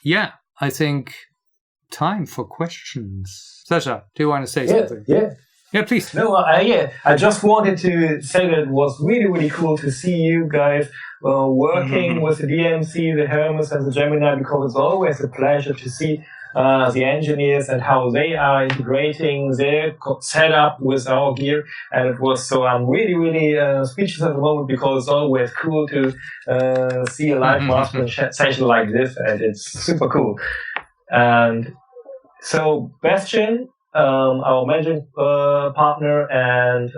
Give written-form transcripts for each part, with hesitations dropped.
yeah, I think time for questions. Sasha, do you want to say something? Yeah, please. No, I just wanted to say that it was really, really cool to see you guys working with the DMC, the Hermes, and the Gemini, because it's always a pleasure to see the engineers and how they are integrating their setup with our gear. And it was so I'm really, really speechless at the moment, because it's always cool to see a live mastering session like this, and it's super cool. And so, Bastian, our managing partner and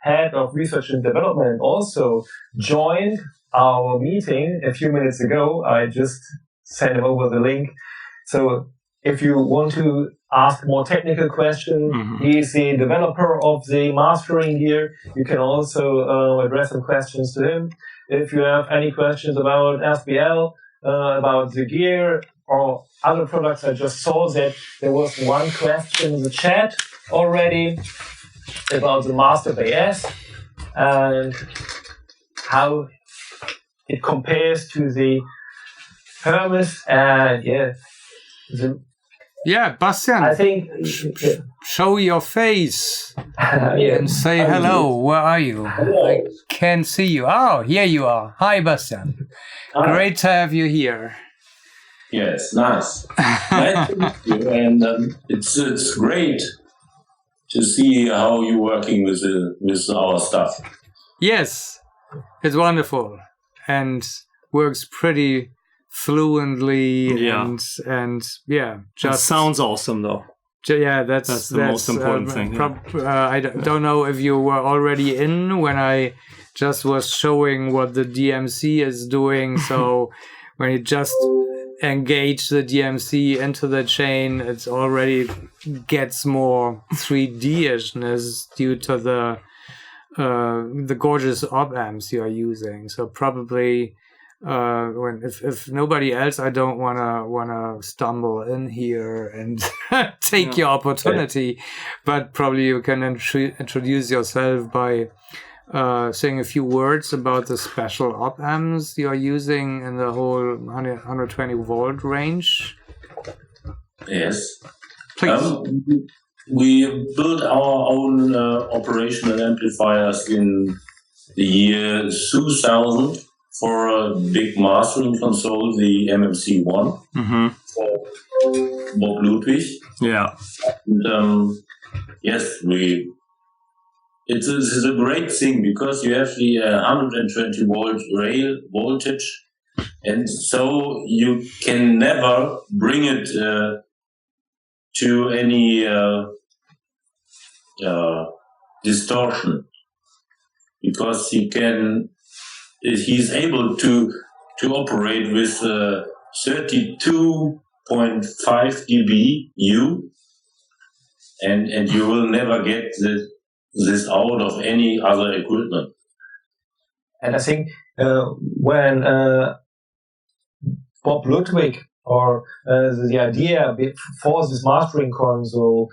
head of research and development, also joined our meeting a few minutes ago. I just sent him over the link. So if you want to ask more technical questions, he is the developer of the mastering gear. You can also address some questions to him. If you have any questions about SPL, about the gear, or other products, I just saw that there was one question in the chat already about the Master AS and how it compares to the Hermes. And Bastian, I think show your face and say hello. Where are you? I can't see you. Oh, here you are. Hi, Bastian. Great to have you here. Yes, nice. Nice to meet you, and it's great to see how you're working with our stuff. Yes, it's wonderful and works pretty fluently and just sounds awesome though. Yeah, that's the most important thing. I don't know if you were already in when I just was showing what the DMC is doing. So when you just engage the DMC into the chain, it already gets more 3D-ishness due to the gorgeous op amps you are using. So probably if nobody else, I don't wanna stumble in here and take your opportunity, but probably you can introduce yourself by saying a few words about the special op amps you are using in the whole 120 volt range. Yes. Please. We built our own operational amplifiers in the year 2000 for a big mastering console, the MMC1 for Bob Ludwig. Yeah. And, yes, it's a great thing because you have the 120 volt rail voltage, and so you can never bring it to any distortion, because he's able to operate with 32.5 dB U, and you will never get this out of any other equipment. And I think when Bob Ludwig or the idea for this mastering console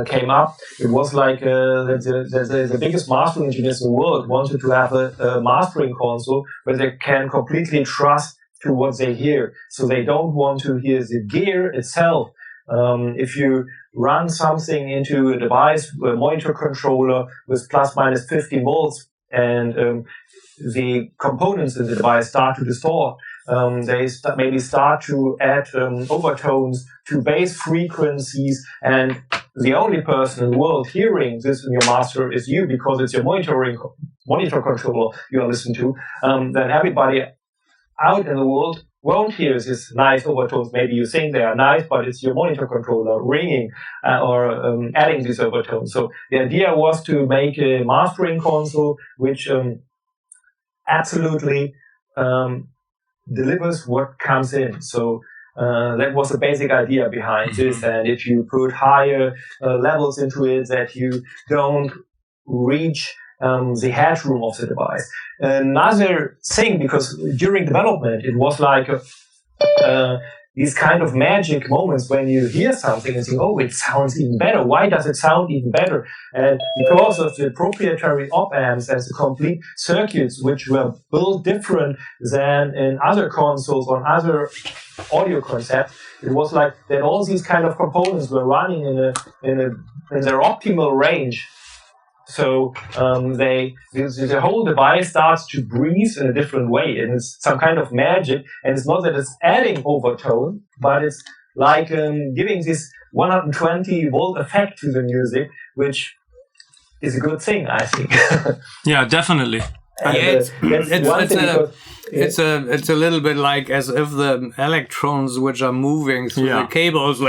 came up, it was like the biggest mastering engineers in the world wanted to have a mastering console where they can completely trust to what they hear. So they don't want to hear the gear itself. If you run something into a device, a monitor controller with plus minus 50 volts, and the components in the device start to distort, they maybe start to add overtones to bass frequencies, and the only person in the world hearing this in your master is you, because it's your monitor controller you are listening to. Then everybody out in the world won't hear this nice overtones. Maybe you think they are nice, but it's your monitor controller ringing or adding these overtones. So the idea was to make a mastering console which absolutely delivers what comes in. So that was the basic idea behind this. And if you put higher levels into it, that you don't reach the headroom of the device. Another thing, because during development, it was like these kind of magic moments when you hear something and think, oh, it sounds even better. Why does it sound even better? And because of the proprietary op-amps and the complete circuits, which were built different than in other consoles on other audio concepts, it was like that all these kind of components were running in their optimal range. So the whole device starts to breathe in a different way, and it's some kind of magic. And it's not that it's adding overtone, but it's like giving this 120-volt effect to the music, which is a good thing, I think. Yeah, definitely. It's a little bit like as if the electrons which are moving through the cables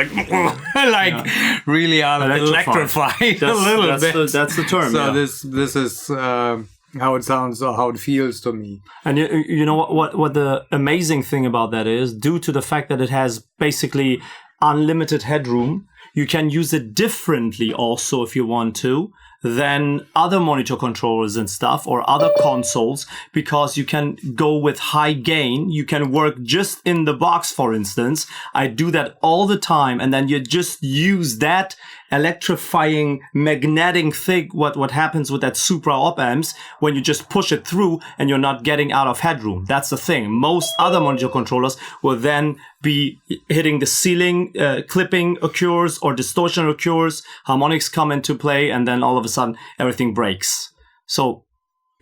really are electrified a little bit. That's the term. So this is how it sounds or how it feels to me. And you know what the amazing thing about that is, due to the fact that it has basically unlimited headroom, you can use it differently also if you want to than other monitor controllers and stuff or other consoles, because you can go with high gain. You can work just in the box, for instance. I do that all the time, and then you just use that electrifying magnetic thing, what happens with that supra op amps when you just push it through and you're not getting out of headroom. That's the thing. Most other monitor controllers will then be hitting the ceiling, clipping occurs or distortion occurs, harmonics come into play, and then all of a sudden everything breaks. So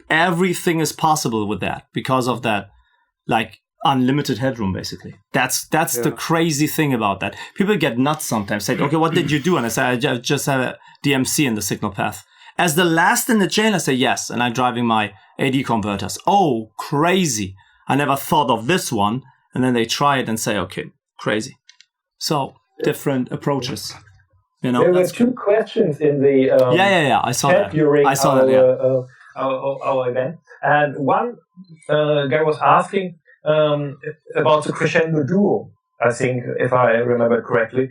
everything is possible with that because of that, like, unlimited headroom, basically. That's the crazy thing about that. People get nuts sometimes, say, okay, what did you do? And I say, I just have a DMC in the signal path. As the last in the chain, I say, yes, and I'm driving my AD converters. Oh, crazy. I never thought of this one. And then they try it and say, okay, crazy. So different approaches. You know, there were two questions in the I saw that. Our event, and one guy was asking about the crescendo duo, I think, if I remember correctly,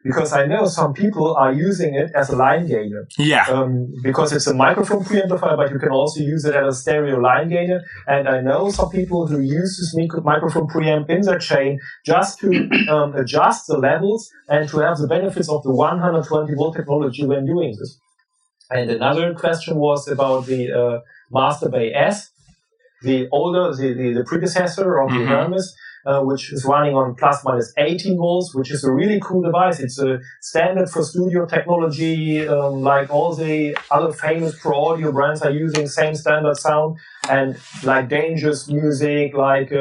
because I know some people are using it as a line gainer. Yeah. Because it's a microphone preamplifier, but you can also use it as a stereo line gainer. And I know some people who use this microphone preamp in their chain just to adjust the levels and to have the benefits of the 120-volt technology when doing this. And another question was about the Master Bay S, the predecessor of the Hermes, which is running on plus minus 18 volts, which is a really cool device. It's a standard for studio technology, like all the other famous pro audio brands are using same standard sound, and like Dangerous Music, like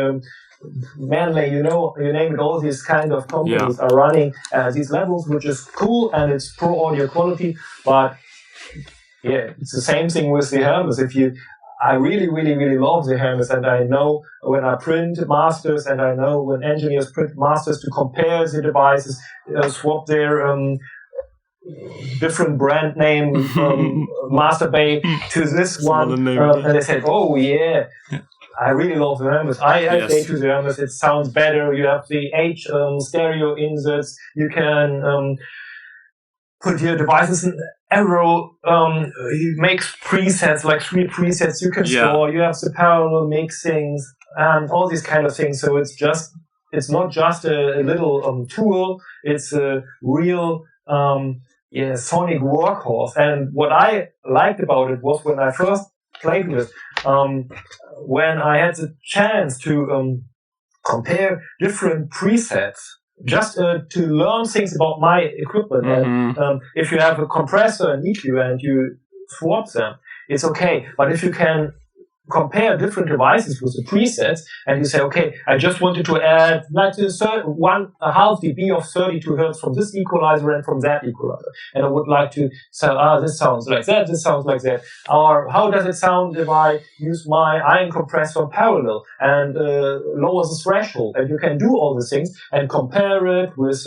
Manley, you name it, all these kind of companies are running these levels, which is cool, and it's pro audio quality. But yeah, it's the same thing with the Hermes. I really, really, really love the Hermes, and I know when I print masters, and I know when engineers print masters to compare the devices, swap their different brand name Master Bay to this one, and they said, "Oh yeah, I really love the Hermes. I say to the Hermes, it sounds better. You have the H stereo inserts. You can put your devices in Arrow. He makes presets, like 3 presets you can store. You have the parallel mixings and all these kind of things. So it's not just a little tool. It's a real sonic workhorse. And what I liked about it was when I first played with, when I had the chance to compare different presets, just to learn things about my equipment. And if you have a compressor and EQ and you swap them, it's okay. But if you can compare different devices with the presets, and you say, okay, I just wanted to add like a half dB of 32 hertz from this equalizer and from that equalizer, and I would like to say, this sounds like that, this sounds like that, or how does it sound if I use my ion compressor parallel and lower the threshold? And you can do all the things and compare it with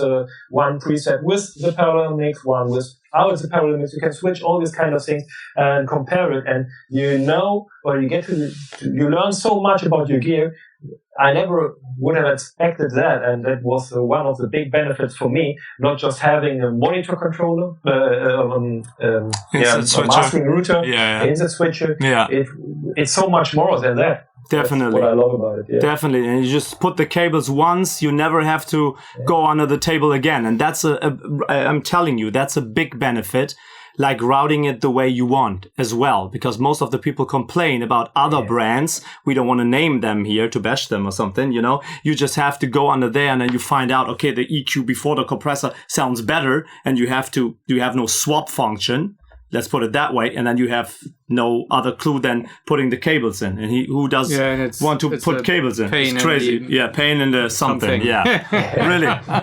one preset with the parallel mix, one with it's a parallel mix. You can switch all these kind of things and compare it, and you learn so much about your gear. I never would have expected that, and that was one of the big benefits for me. Not just having a monitor controller, mastering router, insert switcher. It's so much more than that. Definitely. That's what I love about it. Yeah. Definitely. And you just put the cables once, you never have to go under the table again. And that's I'm telling you, that's a big benefit, like routing it the way you want as well. Because most of the people complain about other brands. We don't want to name them here to bash them or something, you know. You just have to go under there and then you find out, okay, the EQ before the compressor sounds better, and you have no swap function. Let's put it that way, and then you have no other clue than putting the cables in. And who does want to put cables in? It's crazy. Pain in the something. Yeah,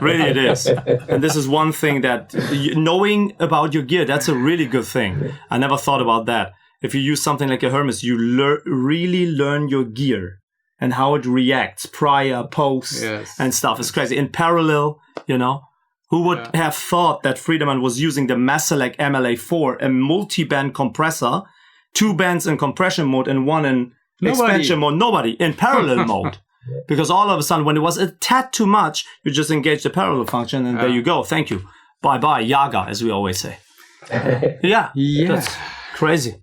really it is. And this is one thing that knowing about your gear, that's a really good thing. I never thought about that. If you use something like a Hermes, you really learn your gear and how it reacts prior, post, and stuff. It's crazy. In parallel, you know. Who would have thought that Friedemann was using the Maselec MLA4, a multi-band compressor, 2 bands in compression mode and 1 in expansion mode? Nobody. In parallel mode. Because all of a sudden, when it was a tad too much, you just engage the parallel function and there you go. Thank you. Bye-bye, Yaga, as we always say. That's crazy.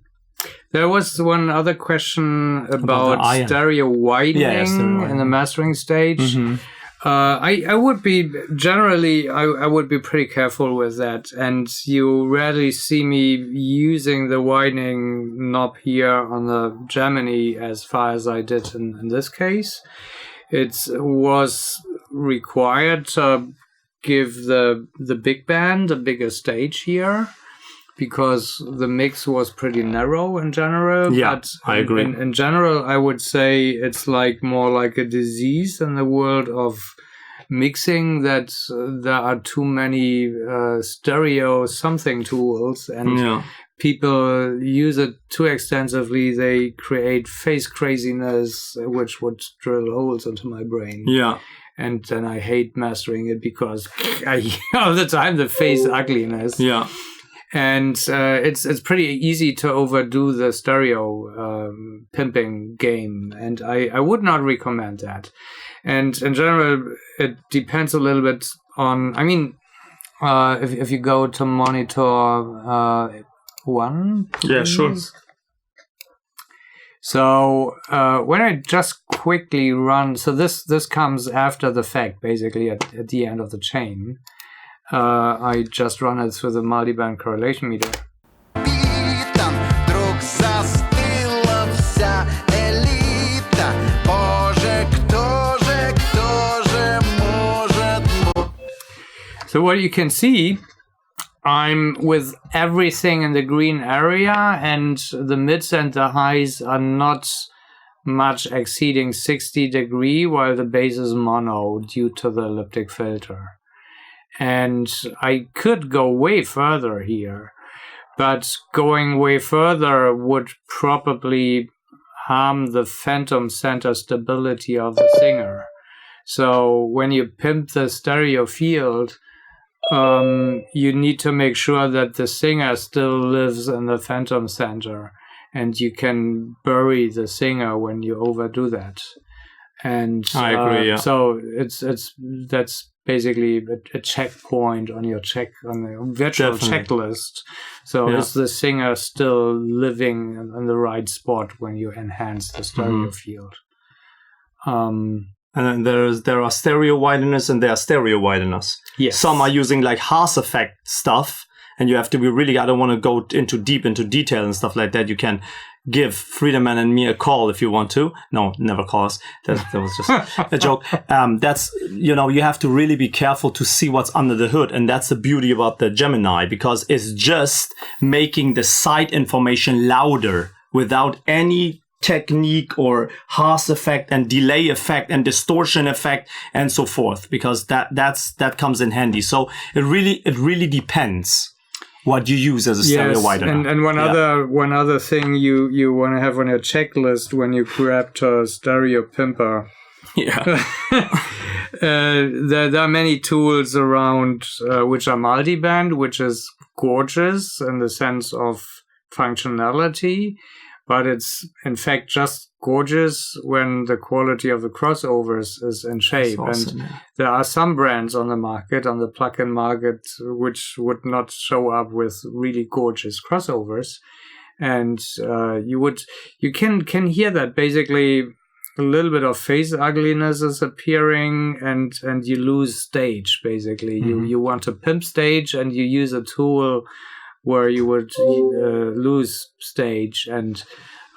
There was one other question about stereo widening in the mastering stage. Mm-hmm. I would be generally, I would be pretty careful with that. And you rarely see me using the widening knob here on the Gemini as far as I did in this case. It was required to give the big band a bigger stage here, because the mix was pretty narrow in general. Yeah, but I agree. In general, I would say it's more like a disease in the world of mixing, that there are too many stereo something tools, and people use it too extensively. They create phase craziness, which would drill holes into my brain. Yeah. And then I hate mastering it because I hear all the time the phase ugliness. Yeah. And it's pretty easy to overdo the stereo pimping game, and I would not recommend that. And in general, it depends a little bit on. I mean, if you go to monitor 1, please. Yeah, sure. So when I just quickly run, so this comes after the fact, basically at the end of the chain. I just run it through the multiband correlation meter. So what you can see, I'm with everything in the green area, and the mids and the highs are not much exceeding 60 degrees, while the bass is mono due to the elliptic filter. And I could go way further here, but going way further would probably harm the phantom center stability of the singer. So when you pimp the stereo field, you need to make sure that the singer still lives in the phantom center, and you can bury the singer when you overdo that. And I agree. Yeah. So that's basically a checkpoint on your virtual checklist. So is the singer still living in the right spot when you enhance the stereo field? And then there are stereo wideners and there are stereo wideners. Yes. Some are using like Haas effect stuff, and you have to be really, I don't want to go into detail and stuff like that. You can give Friedemann and me a call if you want to. No, never call us. That was just a joke. That's, you have to really be careful to see what's under the hood. And that's the beauty about the Gemini, because it's just making the side information louder without any technique or Haas effect and delay effect and distortion effect and so forth, because that comes in handy. So it really depends what you use as a stereo widener. And one other thing you want to have on your checklist when you grab a stereo pimper. Yeah. There are many tools around which are multiband, which is gorgeous in the sense of functionality, but it's in fact just gorgeous when the quality of the crossovers is in shape. Awesome. And there are some brands on the market, on the plug-in market, which would not show up with really gorgeous crossovers. And you can hear that basically a little bit of face ugliness is appearing, and you lose stage. Basically, you want to pimp stage, and you use a tool where you would lose stage, and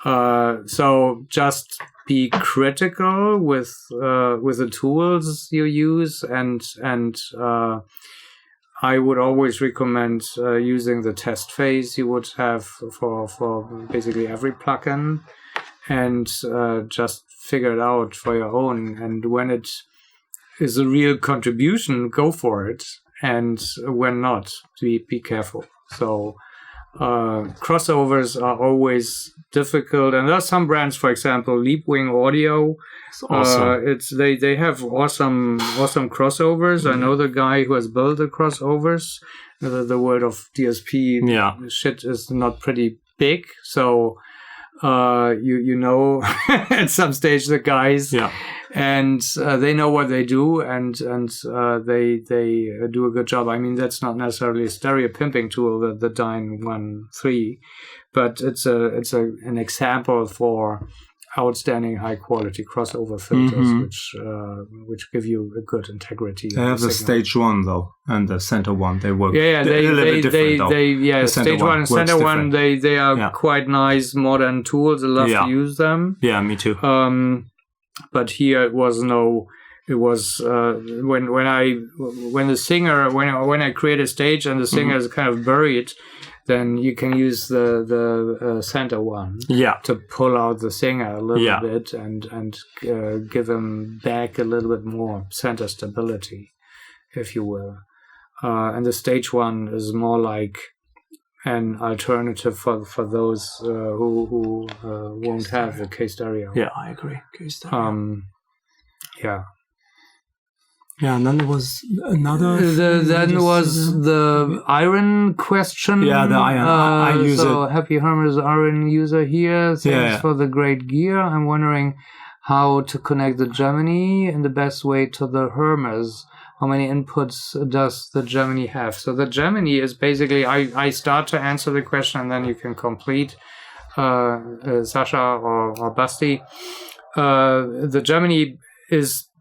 so just be critical with the tools you use, and I would always recommend using the test phase you would have for basically every plugin, and just figure it out for your own. And when it is a real contribution, go for it. And when not, be careful. So crossovers are always difficult, and there are some brands, for example, Leapwing Audio. Awesome. They have awesome crossovers. I know the guy who has built the crossovers. The world of DSP shit is not pretty big, so you know at some stage the guys, and they know what they do, and they do a good job. I mean, that's not necessarily a stereo pimping tool, the Dyne 1.3, but it's an example for outstanding high quality crossover filters, which give you a good integrity. They have the stage one though, and the center one. They work. Stage one and center one. They are quite nice modern tools. I love to use them. Yeah, me too. But here it was when I create a stage and the singer is kind of buried, then you can use the center one to pull out the singer a little bit and give him back a little bit more center stability, if you will. And the stage one is more like an alternative for those who won't have a K stereo. Yeah, I agree. K stereo. And then there was another. Then was the iron question. Yeah, the iron. I use it. Happy Hermes iron user here. Thanks for the great gear. I'm wondering how to connect the Gemini in the best way to the Hermes. How many inputs does the Gemini have? So the Gemini is basically, I start to answer the question and then you can complete, Sasha or Basti. The Gemini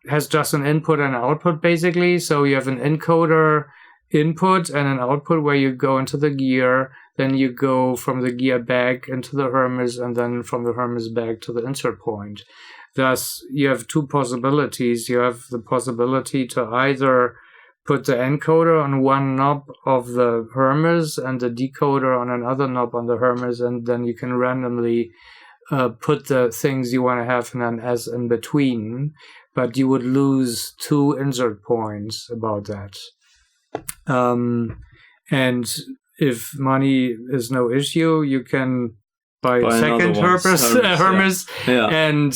has just an input and an output basically. So you have an encoder input and an output where you go into the gear, then you go from the gear back into the Hermes, and then from the Hermes back to the insert point. Thus, you have two possibilities. You have the possibility to either put the encoder on one knob of the Hermes and the decoder on another knob on the Hermes, and then you can randomly put the things you want to have in an S in between, but you would lose two insert points about that. And if money is no issue, you can buy second Hermes and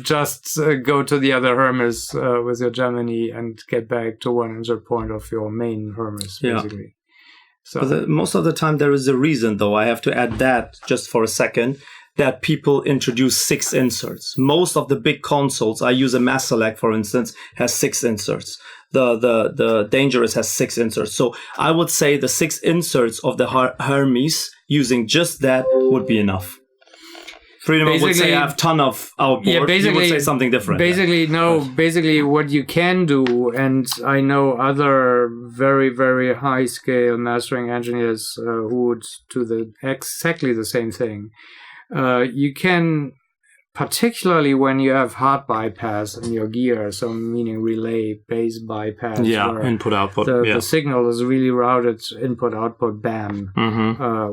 just go to the other Hermes with your Gemini and get back to one insert point of your main Hermes, basically. So most of the time there is a reason, though. I have to add that just for a second, that people introduce 6 inserts. Most of the big consoles, I use a Mass Select, for instance, has 6 inserts. The Dangerous has 6 inserts. So I would say the 6 inserts of the Hermes, using just that would be enough. Friedemann would say I have a ton of outboard. Yeah, basically, you would say something different. Basically what you can do, and I know other very, very high scale mastering engineers who would do exactly the same thing. You can, particularly when you have hard bypass in your gear, so meaning relay bass bypass. Input output. The signal is really routed input output BAM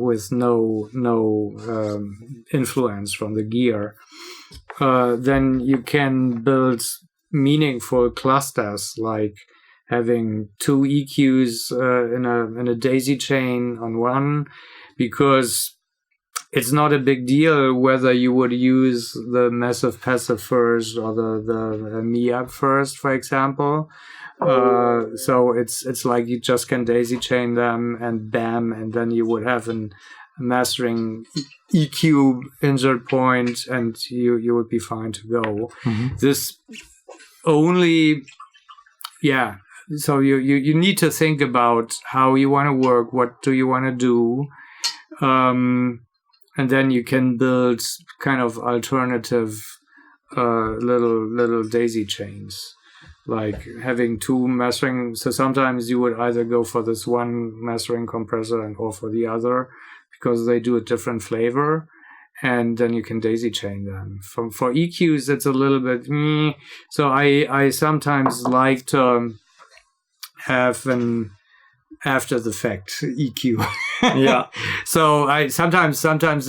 with no influence from the gear. Then you can build meaningful clusters, like having 2 EQs in a daisy chain on one, because it's not a big deal whether you would use the massive passive first or the MIAP first, for example. So it's like you just can daisy chain them and BAM, and then you would have a mastering EQ insert point, and you would be fine to go. This only, so you need to think about how you want to work, what do you want to do. and then you can build kind of alternative little daisy chains, like having two mastering. So sometimes you would either go for this one mastering compressor or for the other, because they do a different flavor, and then you can daisy chain them. For EQs, it's a little bit so I sometimes like to have an after the fact EQ. Yeah. So I sometimes,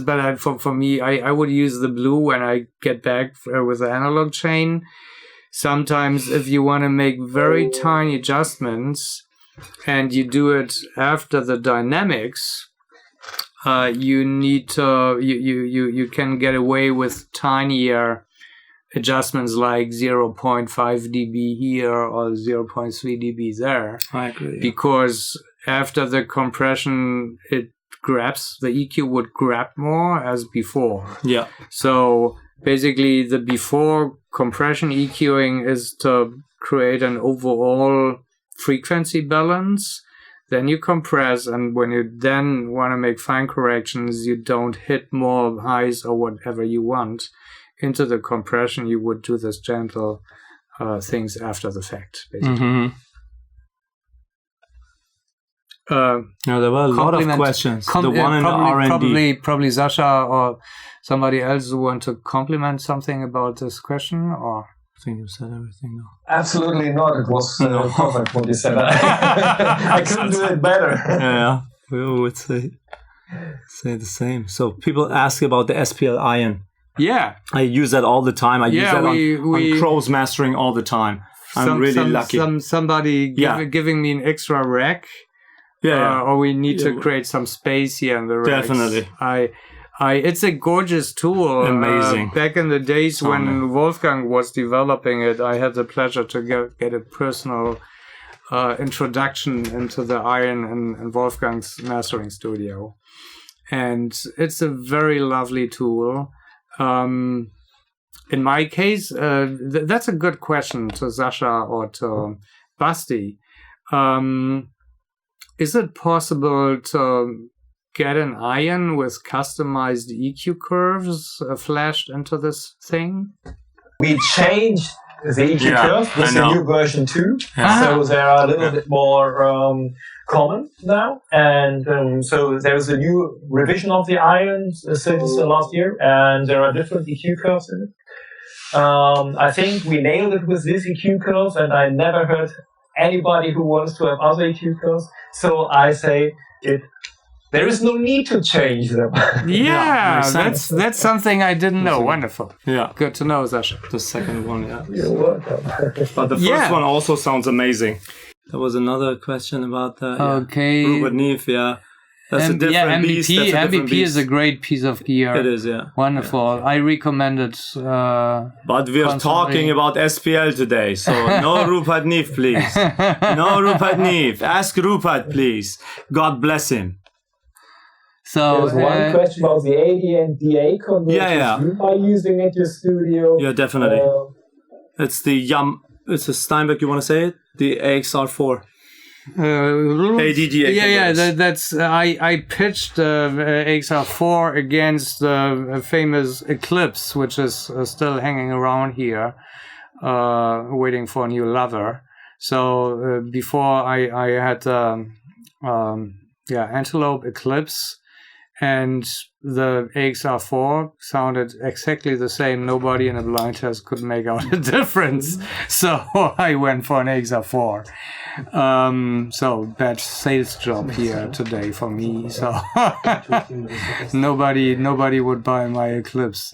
but for me, I would use the blue when I get back with the analog chain. Sometimes if you want to make very tiny adjustments and you do it after the dynamics, you need to, you can get away with tinier adjustments like 0.5 dB here or 0.3 dB there. I agree. Because after the compression, the EQ would grab more as before. Yeah. So basically the before compression EQing is to create an overall frequency balance. Then you compress, and when you then want to make fine corrections, you don't hit more highs or whatever you want into the compression. You would do this gentle things after the fact, basically. Mm-hmm. Now there were a lot of questions. The one in the R&D. Probably Sasha or somebody else who want to compliment something about this question, or I think you said everything now. Absolutely not. It was perfect what you said. I couldn't do it better. Yeah, we would say the same. So people ask about the SPL iron. Yeah, I use that all the time. I use that on Crow's mastering all the time. I'm really lucky. Somebody giving me an extra rack. Yeah, or we need to create some space here in the racks. Definitely. It's a gorgeous tool. Amazing. Back in the days when Wolfgang was developing it, I had the pleasure to get a personal introduction into the iron in Wolfgang's mastering studio. And it's a very lovely tool. In my case, that's a good question to Sasha or to Basti. Is it possible to get an iron with customized EQ curves flashed into this thing? We changed the EQ curves with the new version 2. Yeah. So they are a little bit more common now. And so there's a new revision of the iron since last year. And there are different EQ curves in it. I think we nailed it with these EQ curves, and I never heard anybody who wants to have other EQ curves. So I say there is no need to change them. Yeah, that's something I didn't know. Wonderful. Yeah. Good to know, Sasha. The second one, yeah. You're welcome. But the first one also sounds amazing. There was another question about the Rupert Neve, yeah. That's a different beast. MVP is a great piece of gear. It is, yeah. Wonderful. Yeah. I recommend it. But we're talking about SPL today, so no Rupert Neve, please. No Rupert Neve. Ask Rupert, please. God bless him. So there's one question about the AD and DA converters you are using at your studio. Yeah, definitely. It's it's a Steinberg, you want to say it? The AXR4. ADDA. That's I pitched AXR4 against the famous Eclipse, which is still hanging around here, waiting for a new lover. So before I had Antelope Eclipse, and the AXR4 sounded exactly the same. Nobody in a blind test could make out a difference. So I went for an AXR4. So bad sales job here today for me. So nobody would buy my Eclipse.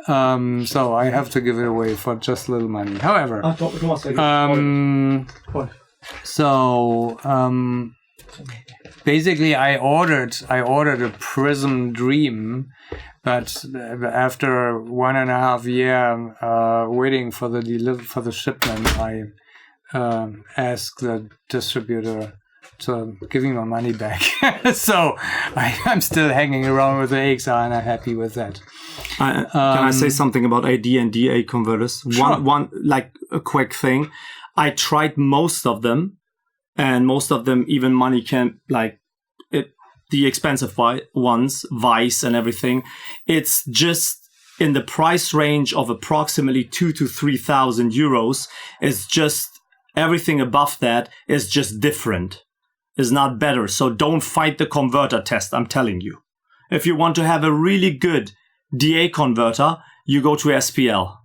So I have to give it away for just little money. However, basically, I ordered a Prism Dream, but after 1.5 years waiting for the shipment, I asked the distributor to give me my money back. So I'm still hanging around with the AXR, and I'm happy with that. Can I say something about AD and DA converters? Sure. One like a quick thing. I tried most of them. And most of them, even money can't, the expensive ones, Vice and everything, it's just in the price range of approximately 2,000 to 3,000 euros. It's just everything above that is just different, is not better. So don't fight the converter test, I'm telling you. If you want to have a really good DA converter, you go to SPL.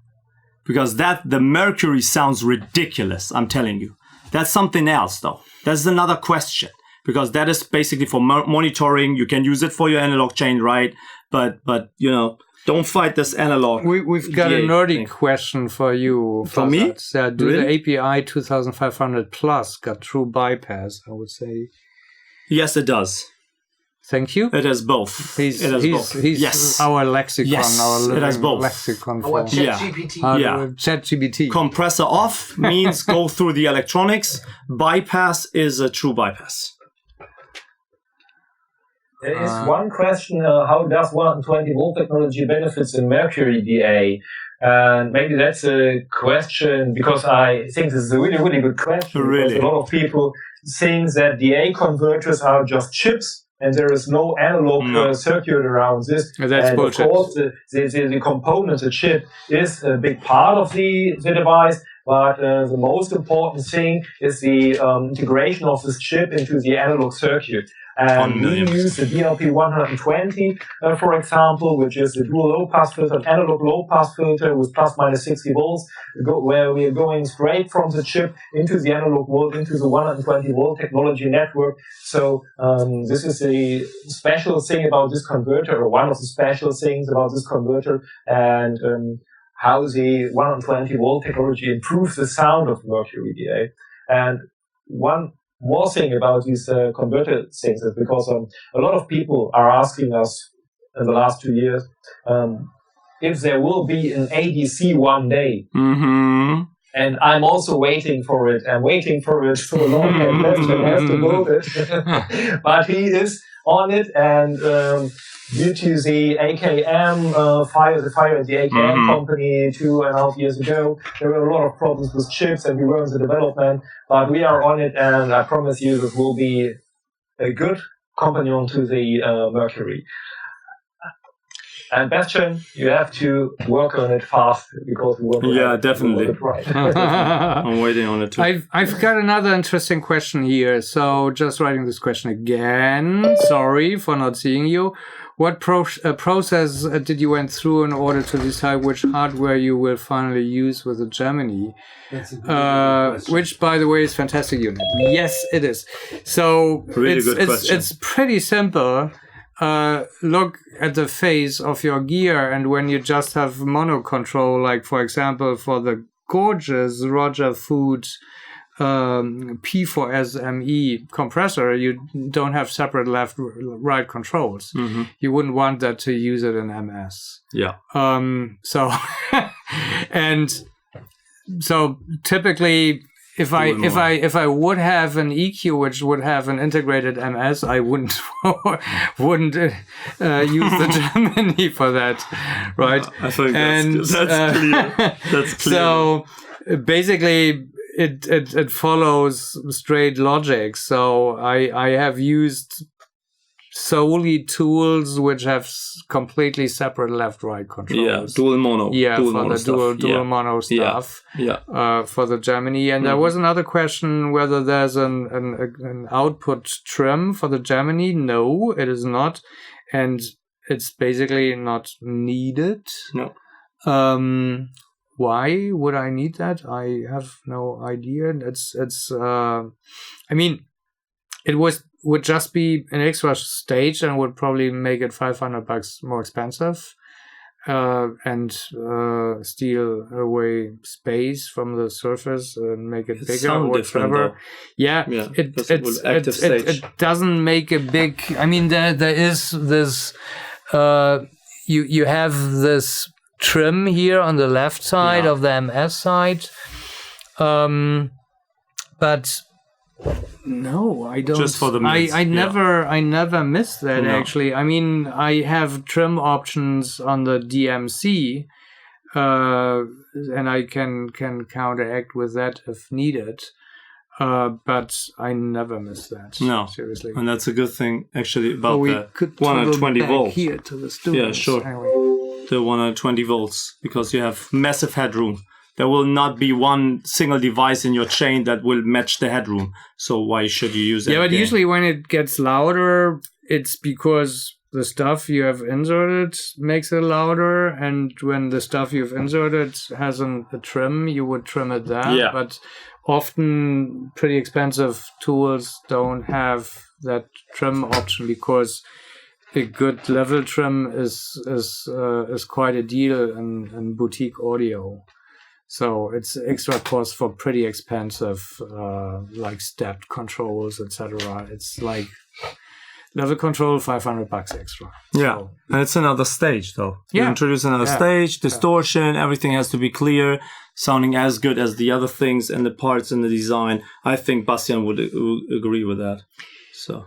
Because the Mercury sounds ridiculous, I'm telling you. That's something else, though. That's another question. Because that is basically for monitoring. You can use it for your analog chain, right? But you know, don't fight this analog. We've got a nerdy question for you. For me? Do the API 2500 Plus got true bypass, I would say? Yes, it does. Thank you. It has both. He's our lexicon, our living it has both. lexicon. Our ChatGPT. ChatGPT. Compressor off means go through the electronics. Bypass is a true bypass. There is one question, how does 120 volt technology benefits in Mercury DA? And maybe that's a question, because I think this is a really, really good question. Really? Because a lot of people think that DA converters are just chips, and there is no analog circuit around this. That's bullshit. Of course, the component, the chip, is a big part of the device, but the most important thing is the integration of this chip into the analog circuit. And we use the DLP-120, for example, which is the dual low-pass filter, an analog low-pass filter with plus minus 60 volts, where we are going straight from the chip into the analog volt, into the 120-volt technology network. So this is a special thing about this converter, or one of the special things about this converter, and how the 120-volt technology improves the sound of Mercury DA. And one more thing about these converter things is because a lot of people are asking us in the last 2 years if there will be an ADC one day. Mm-hmm. And I'm also waiting for it. I'm waiting for it so long, and Lester has to build it. But he is on it, and due to the AKM fire at the AKM company 2.5 years ago, there were a lot of problems with chips, and we were in the development. But we are on it, and I promise you this will be a good companion to the Mercury. And Bastian, you have to work on it fast, because we want to definitely. it right. I'm waiting on it too. I've got another interesting question here. So just writing this question again. Sorry for not seeing you. What process did you went through in order to decide which hardware you will finally use with the Gemini? Which, by the way, is fantastic unit. Yes, it is. So really good question. It's pretty simple. Look at the phase of your gear, and when you just have mono control, like for example for the gorgeous Roger Food P4SME compressor, you don't have separate left-right controls. Mm-hmm. You wouldn't want that to use it in MS. Yeah. So so typically, if I would have an EQ which would have an integrated MS, I wouldn't use the Gemini for that, right? I think that's clear. That's clear. So basically, it follows straight logic. So I have used solely tools which have completely separate left-right controls. Yeah, dual mono. Yeah, dual for mono the dual mono stuff. Yeah. For the Gemini. And there was another question whether there's an output trim for the Gemini. No, it is not, and it's basically not needed. No. Why would I need that? I have no idea. I mean, it would just be an extra stage and would probably make it $500 more expensive, and steal away space from the surface and make it bigger or whatever. It doesn't make a big. I mean, there is this. You have this trim here on the left side of the MS side, but. No, I don't. Just for the mids. I never missed that actually. I mean, I have trim options on the DMC, and I can counteract with that if needed. But I never miss that. No, seriously. And that's a good thing, actually, about we the could 120 back volts. here to the studio. Yeah, sure. Anyway. The 120 volts, because you have massive headroom. There will not be one single device in your chain that will match the headroom. So why should you use that? Yeah, but again? usually when it gets louder, it's because the stuff you have inserted makes it louder, and when the stuff you've inserted has a trim, you would trim it there. Yeah. But often pretty expensive tools don't have that trim option, because a good level trim is quite a deal in boutique audio. So it's extra cost for pretty expensive, like stepped controls, etc. It's like level control, $500 extra. Yeah, So, and it's another stage, though. You Yeah. introduce another Yeah. stage, distortion, everything has to be clear, sounding as good as the other things and the parts in the design. I think Bastian would agree with that. So.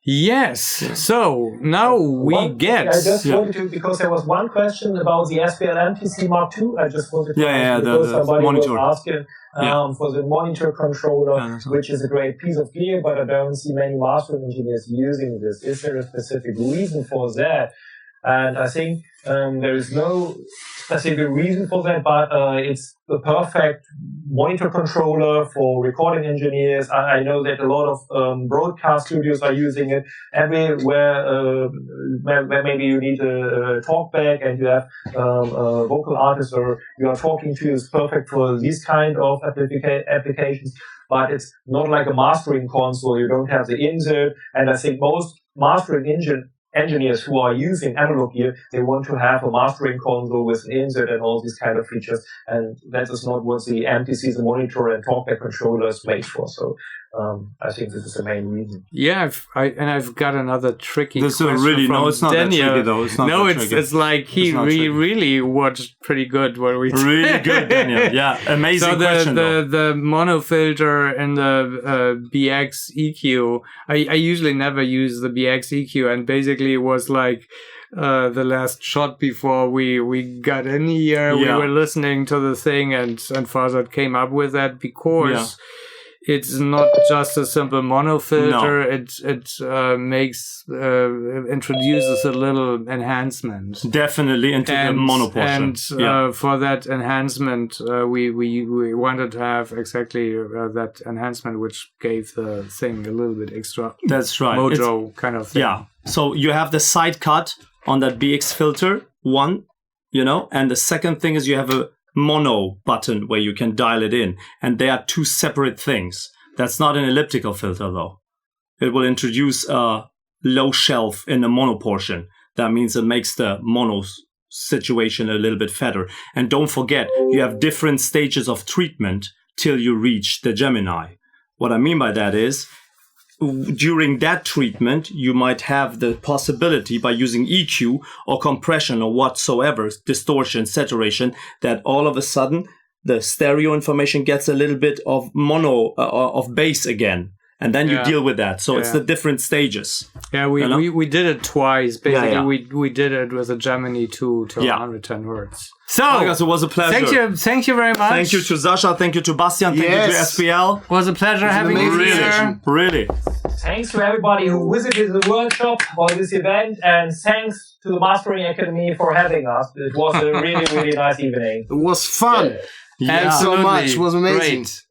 yes. So now we get. I just wanted to, because there was one question about the SPMTC Mark II. I just wanted to ask the somebody monitor. was asking for the monitor controller, which is a great piece of gear, but I don't see many mastering engineers using this. Is there a specific reason for that? And I think there is no specific reason for that, but it's the perfect monitor controller for recording engineers. I know that a lot of broadcast studios are using it everywhere, where maybe you need a talkback and you have vocal artists or you are talking to. Is perfect for these kind of applications, but it's not like a mastering console. You don't have the insert, and I think most mastering engineers who are using analog gear, they want to have a mastering console with an insert and all these kind of features, and that is not what the MTC, the monitor and talkback controller is made for. So I think this is the main reason. Yeah, I've got another tricky This is question really from it's not Daniel. that tricky though. It's not No, that tricky. it's like he really watched pretty good what we did. Really good, Daniel. Yeah, amazing So question. the mono filter and the BX EQ. I usually never use the BX EQ, and basically it was like the last shot before we got in here. We were listening to the thing, and Farzad came up with that because. It's not just a simple mono filter. No. It introduces a little enhancement. Definitely into the mono portion. And for that enhancement, we wanted to have exactly that enhancement, which gave the thing a little bit extra. That's right. Mojo kind of thing. Yeah. So you have the side cut on that BX filter, one, and the second thing is you have a mono button where you can dial it in, and they are two separate things. That's not an elliptical filter though. It will introduce a low shelf in the mono portion. That means it makes the mono situation a little bit fatter. And don't forget, you have different stages of treatment till you reach the Gemini. What I mean by that is, during that treatment, you might have the possibility by using EQ or compression or whatsoever, distortion, saturation, that all of a sudden the stereo information gets a little bit of mono, of bass again. And then you deal with that. So it's the different stages. Yeah, we did it twice. Basically, we did it with a Gemini 2 to 110 hertz. So it was a pleasure. Thank you very much. Thank you to Sasha. Thank you to Bastian. Thank you to SPL. It was a pleasure having you here. Really. Thanks to everybody who visited the workshop or this event, and thanks to the Mastering Academy for having us. It was a really, really nice evening. It was fun. Yeah. Thanks so much. It was amazing. Great.